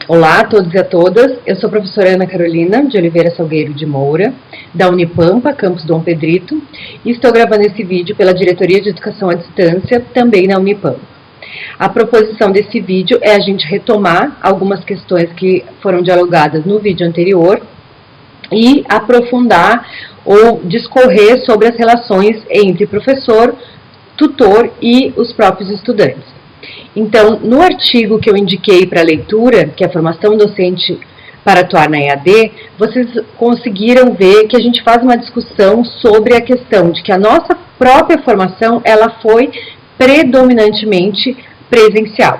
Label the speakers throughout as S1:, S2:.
S1: Olá a todos e a todas, eu sou a professora Ana Carolina de Oliveira Salgueiro de Moura, da Unipampa, campus Dom Pedrito, e estou gravando esse vídeo pela Diretoria de Educação à Distância, também na Unipampa. A proposição desse vídeo é a gente retomar algumas questões que foram dialogadas no vídeo anterior e aprofundar ou discorrer sobre as relações entre professor, tutor e os próprios estudantes. Então, no artigo que eu indiquei para leitura, que é a formação docente para atuar na EAD, vocês conseguiram ver que a gente faz uma discussão sobre a questão de que a nossa própria formação, ela foi predominantemente presencial.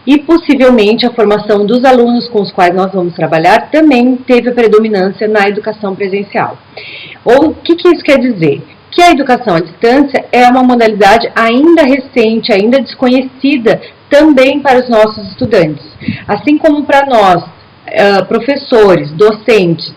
S1: E possivelmente a formação dos alunos com os quais nós vamos trabalhar também teve a predominância na educação presencial. Ou o que isso quer dizer? Que a educação à distância é uma modalidade ainda recente, ainda desconhecida também para os nossos estudantes. Assim como para nós, professores, docentes,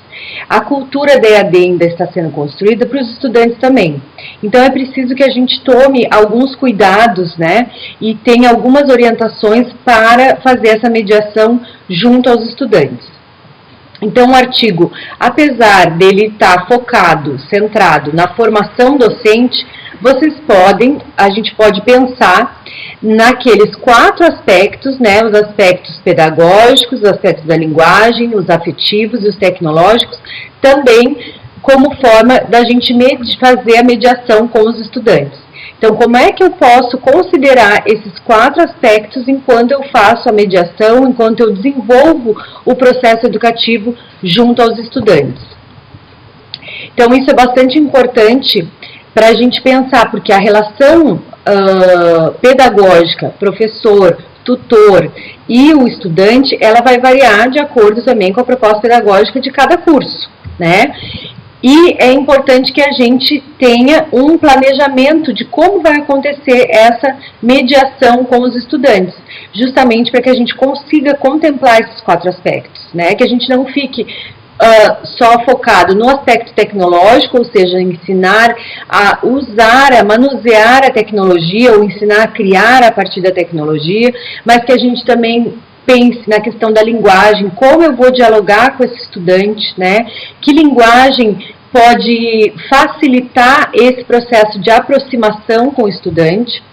S1: a cultura da EAD ainda está sendo construída para os estudantes também. Então é preciso que a gente tome alguns cuidados, né, e tenha algumas orientações para fazer essa mediação junto aos estudantes. Então, o artigo, apesar dele estar focado, centrado na formação docente, a gente pode pensar naqueles 4 aspectos, né, os aspectos pedagógicos, os aspectos da linguagem, os afetivos e os tecnológicos, também como forma da gente fazer a mediação com os estudantes. Então, como é que eu posso considerar esses 4 aspectos enquanto eu faço a mediação, enquanto eu desenvolvo o processo educativo junto aos estudantes? Então, isso é bastante importante para a gente pensar, porque a relação pedagógica, professor, tutor e o estudante, ela vai variar de acordo também com a proposta pedagógica de cada curso, né? E é importante que a gente tenha um planejamento de como vai acontecer essa mediação com os estudantes, justamente para que a gente consiga contemplar esses 4 aspectos, né? Que a gente não fique só focado no aspecto tecnológico, ou seja, ensinar a usar, a manusear a tecnologia, ou ensinar a criar a partir da tecnologia, mas que a gente também pense na questão da linguagem, como eu vou dialogar com esse estudante, né? Que linguagem pode facilitar esse processo de aproximação com o estudante?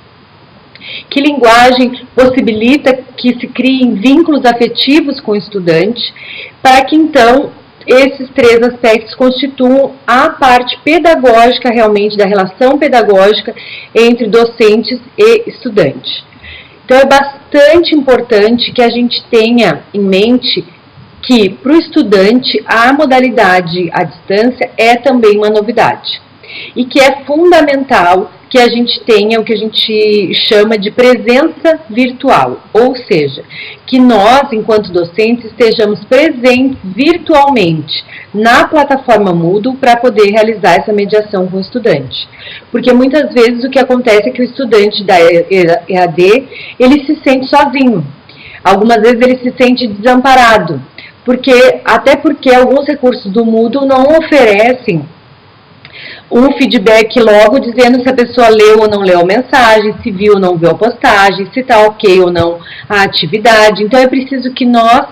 S1: Que linguagem possibilita que se criem vínculos afetivos com o estudante, para que então esses 3 aspectos constituam a parte pedagógica realmente da relação pedagógica entre docentes e estudantes. Então, é bastante importante que a gente tenha em mente que, para o estudante, a modalidade à distância é também uma novidade. E que é fundamental que a gente tenha o que a gente chama de presença virtual. Ou seja, que nós, enquanto docentes, estejamos presentes virtualmente na plataforma Moodle para poder realizar essa mediação com o estudante. Porque muitas vezes o que acontece é que o estudante da EAD, ele se sente sozinho. Algumas vezes ele se sente desamparado, até porque alguns recursos do Moodle não oferecem um feedback logo dizendo se a pessoa leu ou não leu a mensagem, se viu ou não viu a postagem, se está ok ou não a atividade. Então é preciso que nós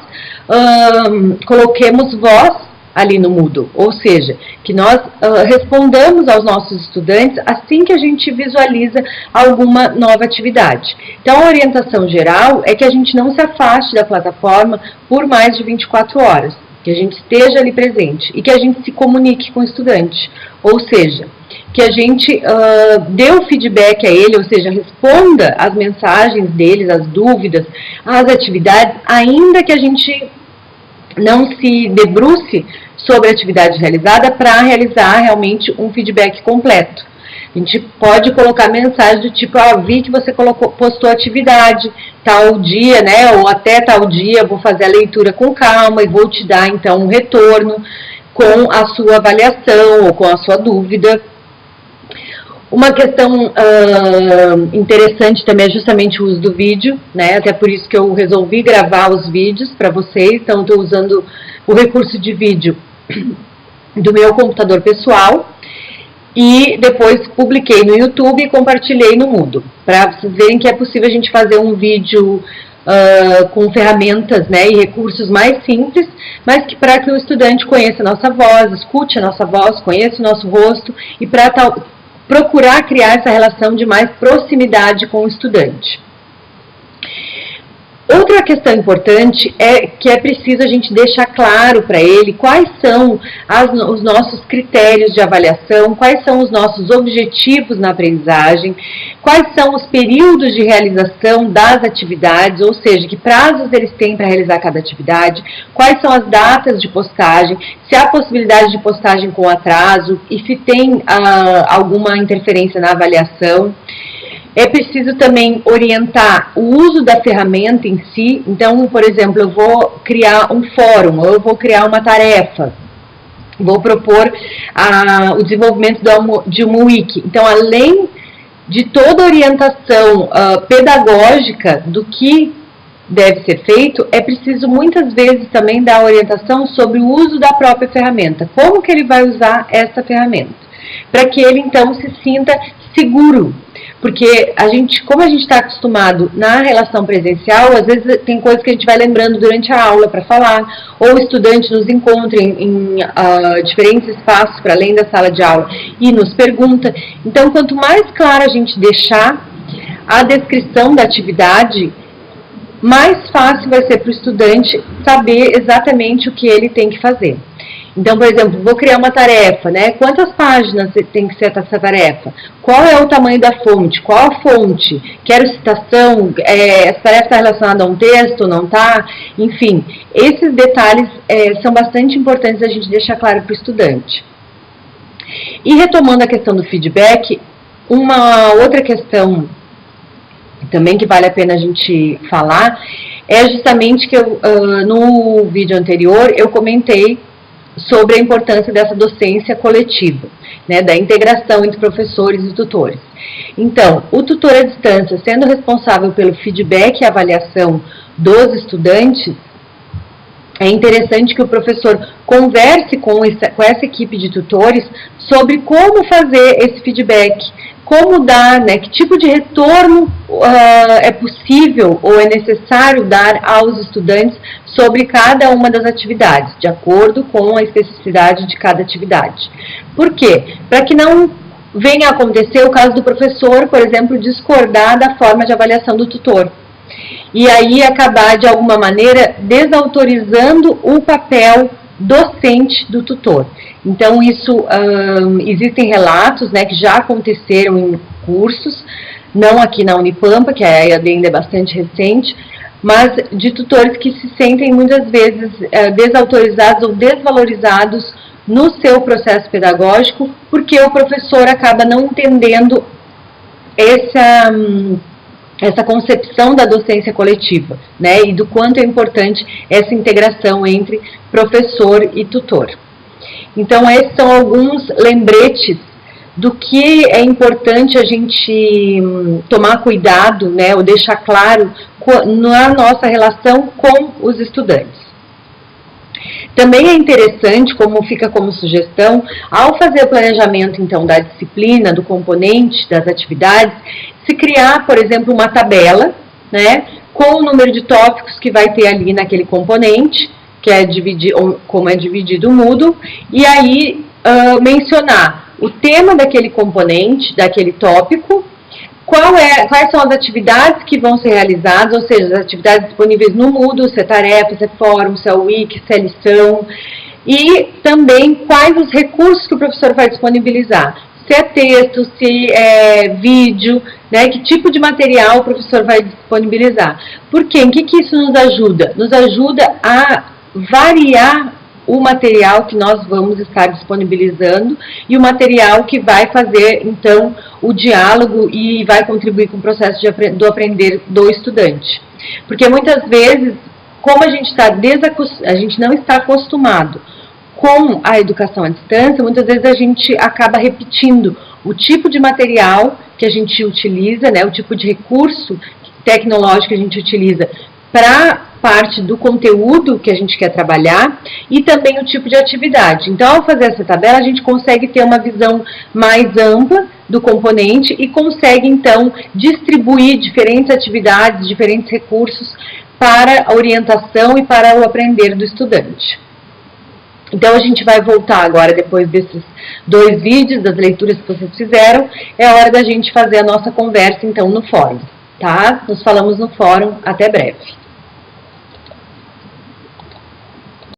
S1: coloquemos voz ali no Moodle, ou seja, que nós respondamos aos nossos estudantes assim que a gente visualiza alguma nova atividade. Então, a orientação geral é que a gente não se afaste da plataforma por mais de 24 horas, que a gente esteja ali presente e que a gente se comunique com o estudante, ou seja, que a gente dê o feedback a ele, ou seja, responda as mensagens deles, as dúvidas, as atividades, ainda que a gente não se debruce sobre a atividade realizada para realizar realmente um feedback completo. A gente pode colocar mensagem do tipo, vi que você postou atividade, tal dia, né, ou até tal dia, vou fazer a leitura com calma e vou te dar então um retorno com a sua avaliação ou com a sua dúvida. Uma questão interessante também é justamente o uso do vídeo, né? Até por isso que eu resolvi gravar os vídeos para vocês. Então, estou usando o recurso de vídeo do meu computador pessoal e depois publiquei no YouTube e compartilhei no Moodle, para vocês verem que é possível a gente fazer um vídeo com ferramentas, né, e recursos mais simples, mas que para que o estudante conheça a nossa voz, escute a nossa voz, conheça o nosso rosto e para procurar criar essa relação de mais proximidade com o estudante. Outra questão importante é que é preciso a gente deixar claro para ele quais são os nossos critérios de avaliação, quais são os nossos objetivos na aprendizagem, quais são os períodos de realização das atividades, ou seja, que prazos eles têm para realizar cada atividade, quais são as datas de postagem, se há possibilidade de postagem com atraso e se tem alguma interferência na avaliação. É preciso também orientar o uso da ferramenta em si. Então, por exemplo, eu vou criar um fórum, ou eu vou criar uma tarefa, vou propor o desenvolvimento de uma wiki. Então, além de toda a orientação pedagógica do que deve ser feito, é preciso muitas vezes também dar orientação sobre o uso da própria ferramenta. Como que ele vai usar essa ferramenta? Para que ele, então, se sinta seguro. Porque como a gente está acostumado na relação presencial, às vezes tem coisas que a gente vai lembrando durante a aula para falar, ou o estudante nos encontra em diferentes espaços para além da sala de aula e nos pergunta. Então, quanto mais claro a gente deixar a descrição da atividade, mais fácil vai ser para o estudante saber exatamente o que ele tem que fazer. Então, por exemplo, vou criar uma tarefa, né? Quantas páginas tem que ser essa tarefa? Qual é o tamanho da fonte? Qual a fonte? Quero citação? Essa tarefa está relacionada a um texto ou não está? Enfim, esses detalhes são bastante importantes a gente deixar claro para o estudante. E retomando a questão do feedback, uma outra questão também que vale a pena a gente falar é justamente que no vídeo anterior eu comentei sobre a importância dessa docência coletiva, né, da integração entre professores e tutores. Então, o tutor à distância, sendo responsável pelo feedback e avaliação dos estudantes, é interessante que o professor converse com essa equipe de tutores sobre como fazer esse feedback, como dar, né, que tipo de retorno é possível ou é necessário dar aos estudantes sobre cada uma das atividades, de acordo com a especificidade de cada atividade. Por quê? Para que não venha a acontecer o caso do professor, por exemplo, discordar da forma de avaliação do tutor. E aí acabar, de alguma maneira, desautorizando o papel docente do tutor. Então, existem relatos, né, que já aconteceram em cursos, não aqui na Unipampa, que a EAD ainda é bastante recente, mas de tutores que se sentem muitas vezes desautorizados ou desvalorizados no seu processo pedagógico, porque o professor acaba não entendendo essa concepção da docência coletiva, né, e do quanto é importante essa integração entre professor e tutor. Então, esses são alguns lembretes do que é importante a gente tomar cuidado, né, ou deixar claro na nossa relação com os estudantes. Também é interessante, como fica como sugestão, ao fazer o planejamento, então, da disciplina, do componente, das atividades, se criar, por exemplo, uma tabela, né, com o número de tópicos que vai ter ali naquele componente, que é como é dividido o Moodle, e aí mencionar o tema daquele componente, daquele tópico, quais são as atividades que vão ser realizadas, ou seja, as atividades disponíveis no Moodle, se é tarefa, se é fórum, se é wiki, se é lição, e também quais os recursos que o professor vai disponibilizar, se é texto, se é vídeo, né, que tipo de material o professor vai disponibilizar. Por quê? Em que isso nos ajuda? Nos ajuda a variar o material que nós vamos estar disponibilizando e o material que vai fazer, então, o diálogo e vai contribuir com o processo do aprender do estudante. Porque muitas vezes, como a gente não está acostumado com a educação à distância, muitas vezes a gente acaba repetindo o tipo de material que a gente utiliza, né, o tipo de recurso tecnológico que a gente utiliza para parte do conteúdo que a gente quer trabalhar e também o tipo de atividade. Então, ao fazer essa tabela, a gente consegue ter uma visão mais ampla do componente e consegue, então, distribuir diferentes atividades, diferentes recursos para a orientação e para o aprender do estudante. Então, a gente vai voltar agora, depois desses 2 vídeos, das leituras que vocês fizeram, é hora da gente fazer a nossa conversa, então, no fórum, tá? Nos falamos no fórum, até breve.